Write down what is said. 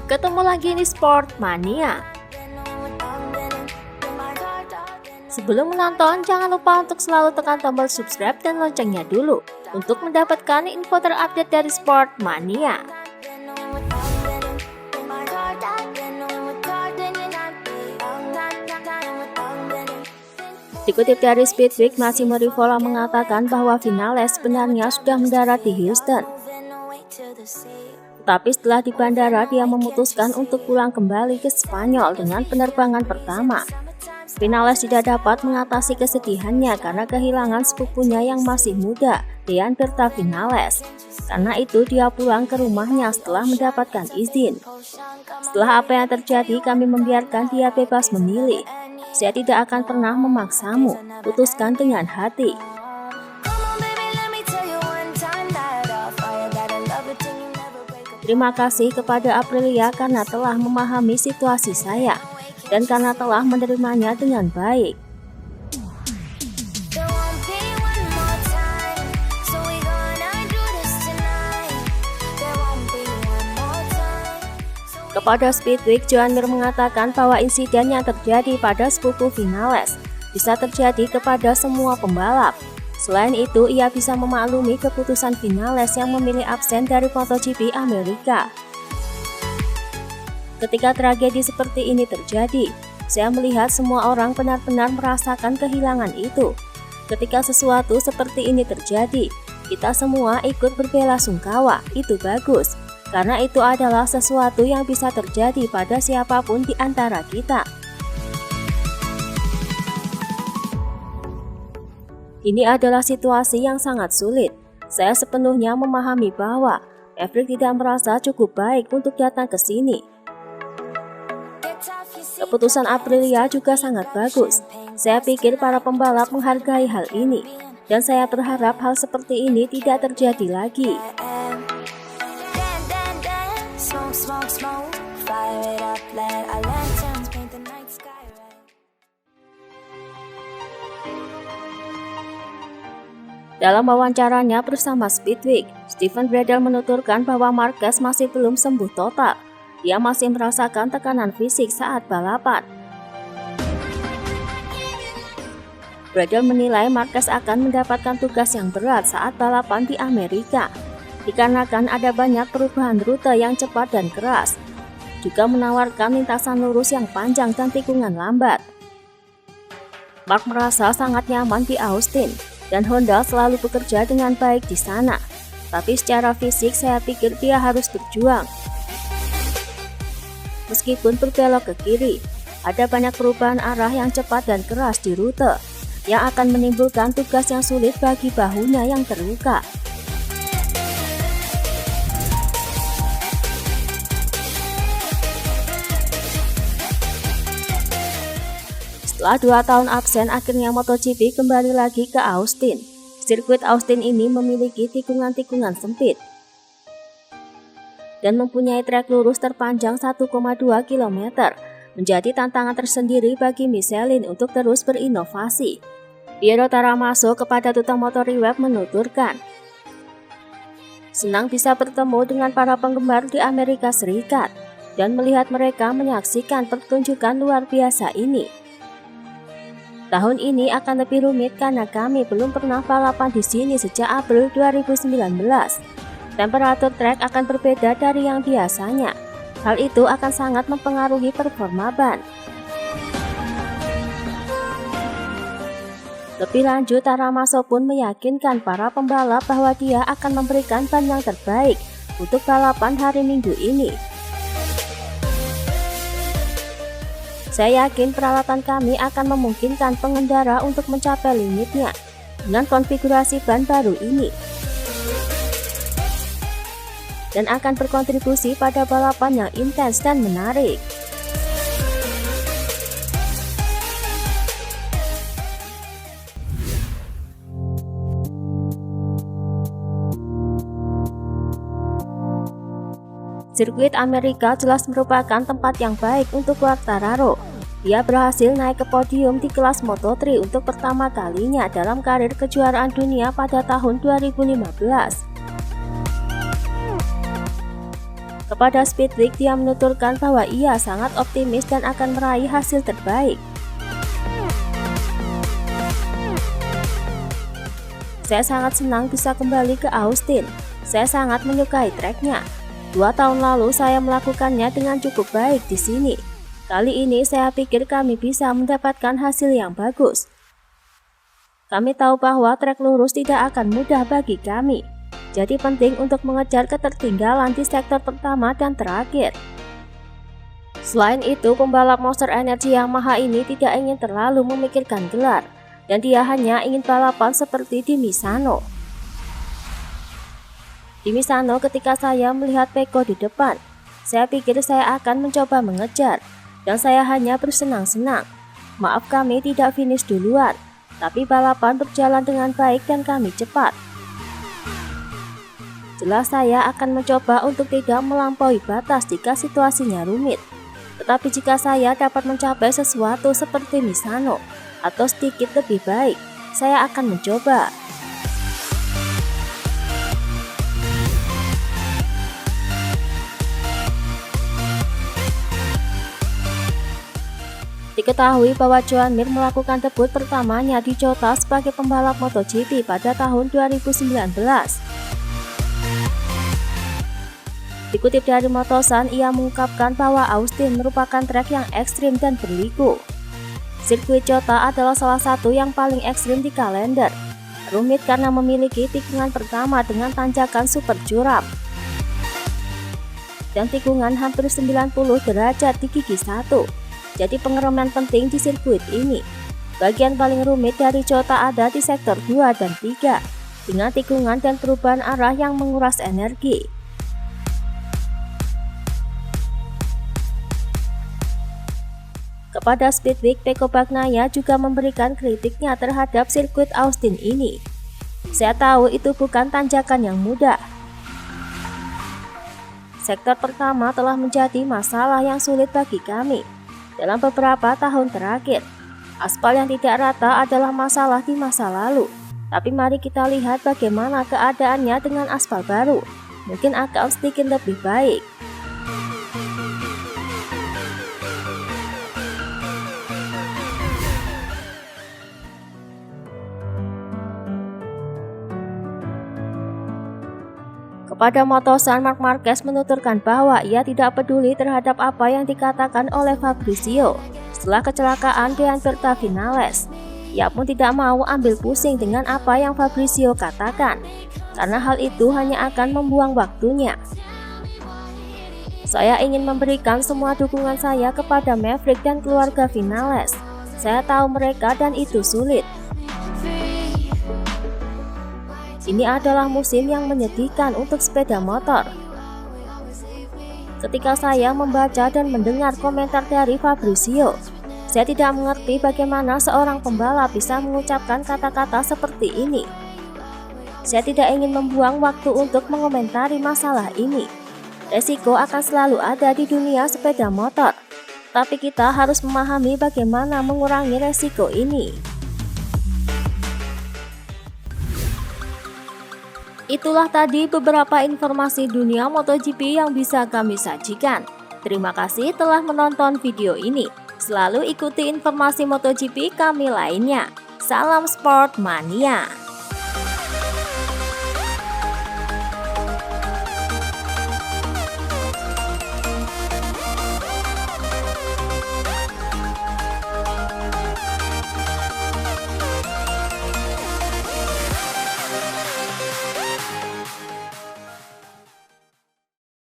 Ketemu lagi di Sport Mania. Sebelum menonton, jangan lupa untuk selalu tekan tombol subscribe dan loncengnya dulu untuk mendapatkan info terupdate dari Sport Mania. Dikutip dari Speedweek, Massimo Rivola mengatakan bahwa Vinales sebenarnya sudah mendarat di Houston. Tapi setelah di bandara, dia memutuskan untuk pulang kembali ke Spanyol dengan penerbangan pertama. Vinales tidak dapat mengatasi kesedihannya karena kehilangan sepupunya yang masih muda, Dean Berta Vinales. Karena itu dia pulang ke rumahnya setelah mendapatkan izin. Setelah apa yang terjadi, kami membiarkan dia bebas memilih. Saya tidak akan pernah memaksamu, putuskan dengan hati. Terima kasih kepada Aprilia karena telah memahami situasi saya dan karena telah menerimanya dengan baik. Kepada Speedweek, Joan Mir mengatakan bahwa insiden yang terjadi pada sepupu Vinales bisa terjadi kepada semua pembalap. Selain itu, ia bisa memaklumi keputusan Vinales yang memilih absen dari MotoGP Amerika. Ketika tragedi seperti ini terjadi, saya melihat semua orang benar-benar merasakan kehilangan itu. Ketika sesuatu seperti ini terjadi, kita semua ikut berbelasungkawa, itu bagus. Karena itu adalah sesuatu yang bisa terjadi pada siapapun di antara kita. Ini adalah situasi yang sangat sulit. Saya sepenuhnya memahami bahwa Maverick tidak merasa cukup baik untuk datang ke sini. Keputusan Aprilia juga sangat bagus. Saya pikir para pembalap menghargai hal ini, dan saya berharap hal seperti ini tidak terjadi lagi. Dalam wawancaranya bersama Speedweek, Steven Bradl menuturkan bahwa Marquez masih belum sembuh total. Dia masih merasakan tekanan fisik saat balapan. Bradl menilai Marquez akan mendapatkan tugas yang berat saat balapan di Amerika, dikarenakan ada banyak perubahan rute yang cepat dan keras, juga menawarkan lintasan lurus yang panjang dan tikungan lambat. Mark merasa sangat nyaman di Austin, dan Honda selalu bekerja dengan baik di sana. Tapi secara fisik saya pikir dia harus berjuang. Meskipun berbelok ke kiri, ada banyak perubahan arah yang cepat dan keras di rute, yang akan menimbulkan tugas yang sulit bagi bahunya yang terluka. Setelah 2 tahun absen, akhirnya MotoGP kembali lagi ke Austin. Sirkuit Austin ini memiliki tikungan-tikungan sempit dan mempunyai trek lurus terpanjang 1,2 km, menjadi tantangan tersendiri bagi Michelin untuk terus berinovasi. Piero Taramaso kepada Tutang Motor Reweb menuturkan, senang bisa bertemu dengan para penggemar di Amerika Serikat dan melihat mereka menyaksikan pertunjukan luar biasa ini. Tahun ini akan lebih rumit karena kami belum pernah balapan di sini sejak April 2019. Temperatur trek akan berbeda dari yang biasanya. Hal itu akan sangat mempengaruhi performa ban. Lebih lanjut, Taramaso pun meyakinkan para pembalap bahwa dia akan memberikan ban yang terbaik untuk balapan hari Minggu ini. Saya yakin peralatan kami akan memungkinkan pengendara untuk mencapai limitnya dengan konfigurasi ban baru ini, dan akan berkontribusi pada balapan yang intens dan menarik. Sirkuit Amerika jelas merupakan tempat yang baik untuk Quartararo. Dia berhasil naik ke podium di kelas Moto3 untuk pertama kalinya dalam karir kejuaraan dunia pada tahun 2015. Kepada Speedweek, dia menuturkan bahwa ia sangat optimis dan akan meraih hasil terbaik. Saya sangat senang bisa kembali ke Austin. Saya sangat menyukai treknya. 2 tahun lalu saya melakukannya dengan cukup baik di sini. Kali ini saya pikir kami bisa mendapatkan hasil yang bagus. Kami tahu bahwa trek lurus tidak akan mudah bagi kami. Jadi penting untuk mengejar ketertinggalan di sektor pertama dan terakhir. Selain itu, pembalap Monster Energy Yamaha ini tidak ingin terlalu memikirkan gelar, dan dia hanya ingin balapan seperti di Misano. Di Misano, ketika saya melihat Pecco di depan, saya pikir saya akan mencoba mengejar, dan saya hanya bersenang-senang. Maaf kami tidak finish duluan, tapi balapan berjalan dengan baik dan kami cepat. Jelas saya akan mencoba untuk tidak melampaui batas jika situasinya rumit. Tetapi jika saya dapat mencapai sesuatu seperti Misano, atau sedikit lebih baik, saya akan mencoba. Diketahui bahwa Joan Mir melakukan debut pertamanya di COTA sebagai pembalap MotoGP pada tahun 2019. Dikutip dari Motosan, ia mengungkapkan bahwa Austin merupakan trek yang ekstrim dan berliku. Sirkuit COTA adalah salah satu yang paling ekstrim di kalender. Rumit karena memiliki tikungan pertama dengan tanjakan super curam dan tikungan hampir 90 derajat di gigi 1. Jadi pengereman penting di sirkuit ini. Bagian paling rumit dari COTA ada di sektor 2 dan 3, dengan tikungan dan perubahan arah yang menguras energi. Kepada Speedweek, Pecco Bagnaia juga memberikan kritiknya terhadap sirkuit Austin ini. Saya tahu itu bukan tanjakan yang mudah. Sektor pertama telah menjadi masalah yang sulit bagi kami dalam beberapa tahun terakhir. Aspal yang tidak rata adalah masalah di masa lalu, tapi mari kita lihat bagaimana keadaannya dengan aspal baru. Mungkin akan sedikit lebih baik. Kepada Motosan, Marc Marquez menuturkan bahwa ia tidak peduli terhadap apa yang dikatakan oleh Fabrizio setelah kecelakaan di Alberta Vinales. Ia pun tidak mau ambil pusing dengan apa yang Fabrizio katakan, karena hal itu hanya akan membuang waktunya. Saya ingin memberikan semua dukungan saya kepada Maverick dan keluarga Vinales. Saya tahu mereka dan itu sulit. Ini adalah musim yang menyedihkan untuk sepeda motor. Ketika saya membaca dan mendengar komentar dari Fabrizio, saya tidak mengerti bagaimana seorang pembalap bisa mengucapkan kata-kata seperti ini. Saya tidak ingin membuang waktu untuk mengomentari masalah ini. Resiko akan selalu ada di dunia sepeda motor, tapi kita harus memahami bagaimana mengurangi resiko ini. Itulah tadi beberapa informasi dunia MotoGP yang bisa kami sajikan. Terima kasih telah menonton video ini. Selalu ikuti informasi MotoGP kami lainnya. Salam Sport Mania.